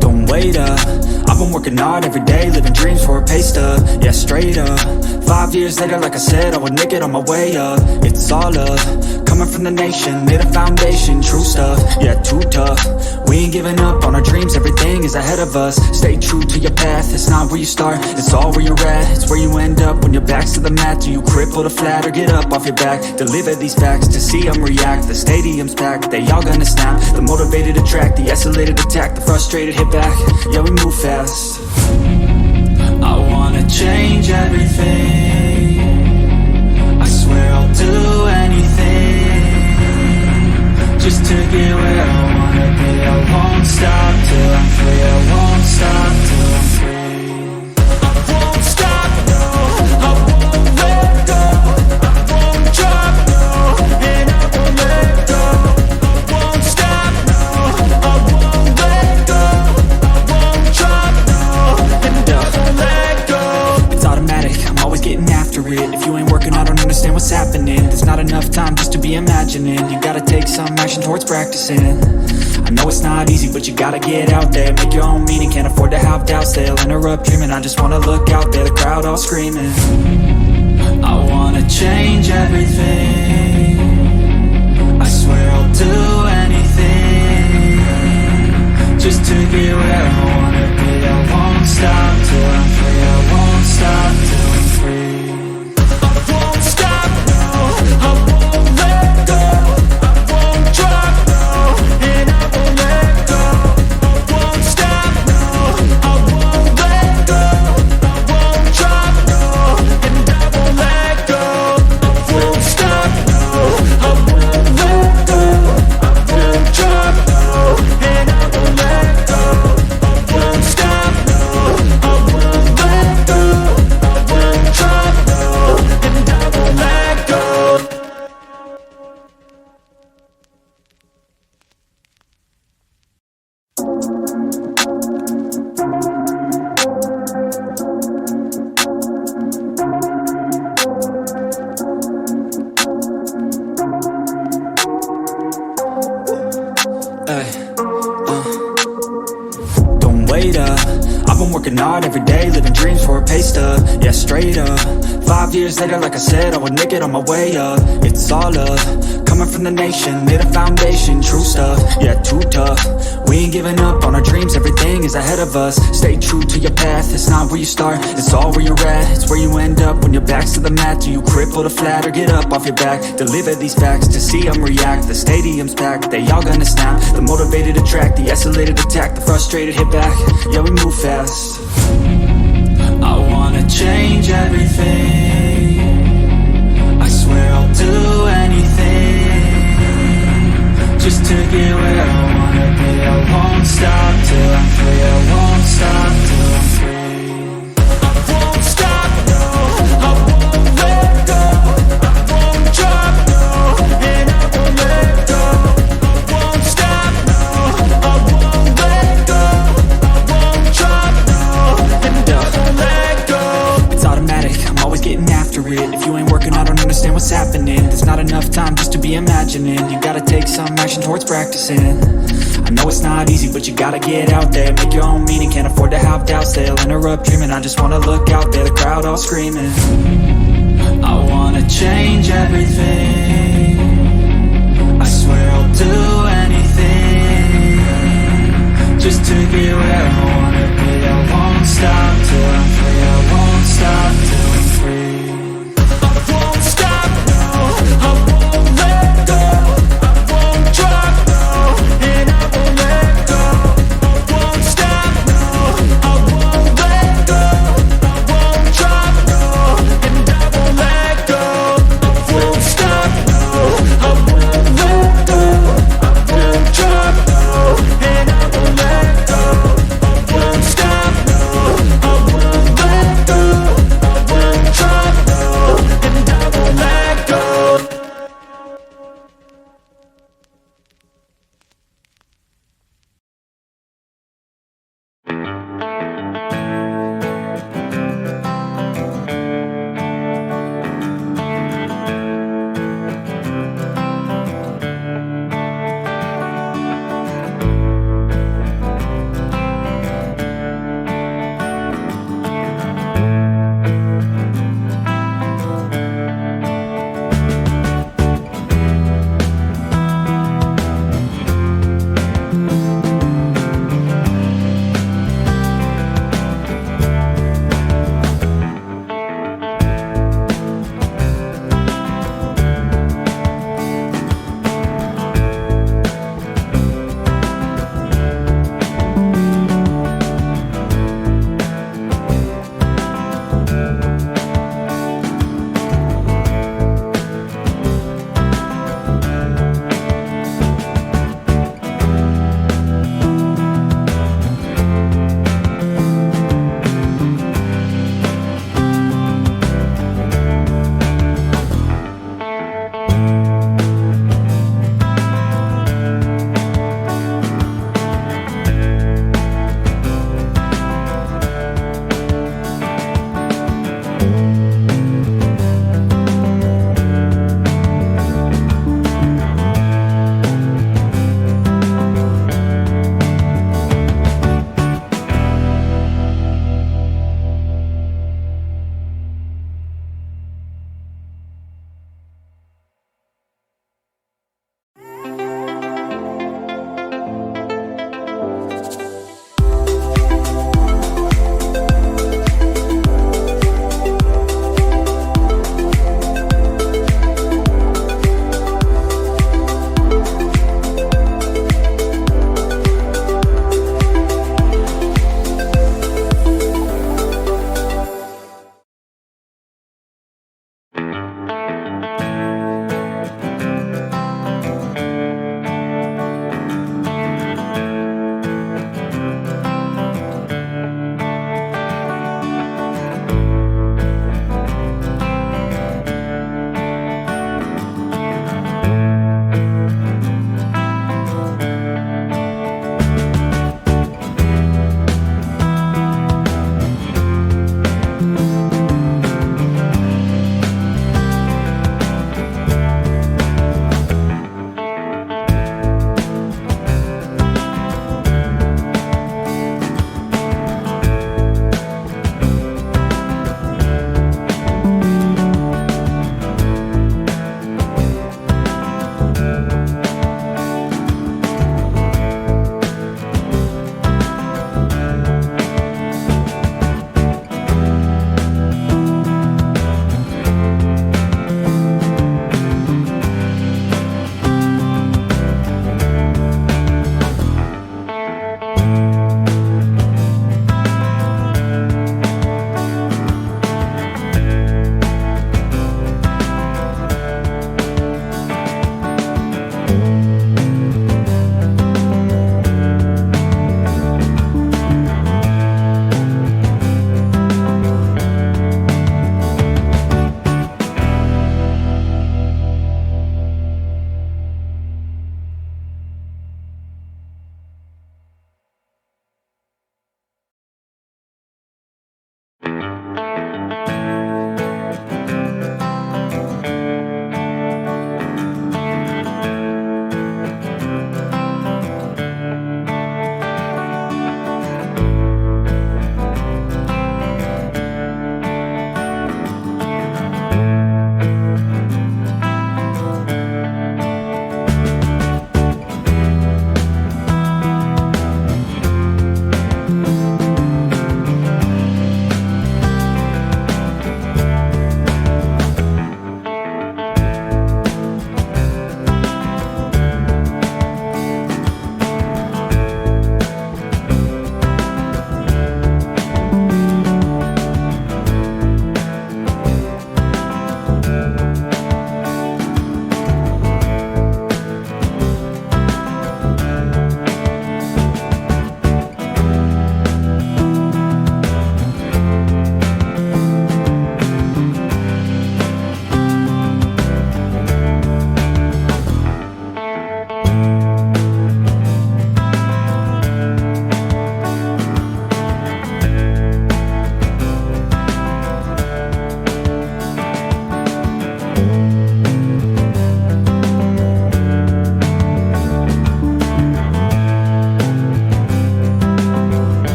Don't wait up, I've been working hard every day, living dreams for a pay stub, yeah, straight up. 5 years later, like I said, I would make it on my way up. It's all love, coming from the nation, made a foundation, true stuff, yeah, too tough. We ain't giving up on our dreams, everything is ahead of us. Stay true to your path, it's not where you start, it's all where you're at. It's where you end up when your back's to the mat. Do you cripple the flat or get up off your back? Deliver these facts to see them react. The stadium's packed, they all gonna snap. The motivated attract, the isolated attack. The frustrated hit back, yeah, we move fast. I wanna change everything, I swear I'll do anything, just to get where I wanna be. I won't stop till I'm free, I won't stop till I'm free. I won't stop, no, I won't let go. I won't drop, no, and I won't let go. I won't stop, no, I won't let go. I won't drop, no, and I won't let go. It's automatic, I'm always getting after it. If you ain't working, I don't understand what's happening. There's not enough time just to be imagining. You gotta take some action towards practicing. I know it's not easy, but you gotta get out there. Make your own meaning, can't afford to have doubts. They'll interrupt dreaming, I just wanna look out there. The crowd all screaming. I wanna change everything, I swear I'll do anything, just to get where I wanna be. I won't stop till I'm free, I won't stop till I'm free. I won't stop, no, I won't let go. I won't drop, no, and I won't let go. I won't stop, no, I won't let go. I won't drop, no, and I won't let go. I won't stop, no, I won't let go. I won't drop, no, and I won't let go. I won't stop, no, I won't let go. I won't drop, no, and I won't let go. Don't wait up, I've been working hard every day, living dreams for a pay stub, yeah, straight up. 5 years later, like I said, I would make it on my way up. It's all love, coming from the nation, made a foundation, true stuff, yeah, too tough. We ain't giving up on our dreams, everything is ahead of us. Stay true to your path, it's not where you start, it's all where you're at. It's where you end up when your back's to the mat. Do you cripple the flat or get up off your back? Deliver these facts to see them react. The stadium's packed, they all gonna snap. The motivated attract, the isolated attack. The frustrated hit back, yeah, we move fast. I wanna change everything, I swear I'll do anything, just to get where I wanna be. I won't stop till I'm free, I won't stop till I'm free. I won't stop, no, I won't let go. I won't drop, no, and I won't let go. I won't stop, no, I won't let go. I won't drop, no, and I won't let go. It's automatic, I'm always getting after it. If you ain't working, I don't understand what's happening. There's not enough time just to be imagining. You gotta take some action towards practicing. I know it's not easy, but you gotta get out there. Make your own meaning, can't afford to have doubts. They'll interrupt dreaming, I just wanna look out there. The crowd all screaming. I wanna change everything, I swear I'll do anything, just to get where I wanna be. I won't stop till I'm free, I won't stop till I'm free. I won't stop, no, I won't let go. I won't drop, no, and I won't let go. I won't stop, no, I won't let go. I won't drop, no, and I won't let go. I won't stop, no,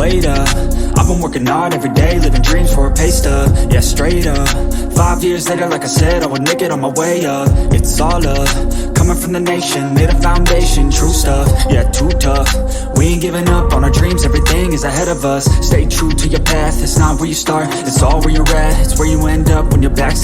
weight up. I've been working hard every day, living dreams for a pay stub. Yeah, straight up. 5 years later, like I said, I would make it on my way up. It's all up, coming from the nation, made a foundation, true stuff. Yeah, too tough. We ain't giving up on our dreams, everything is ahead of us. Stay true to your path, it's not where you start, it's all where you're at. It's where you end up when your back's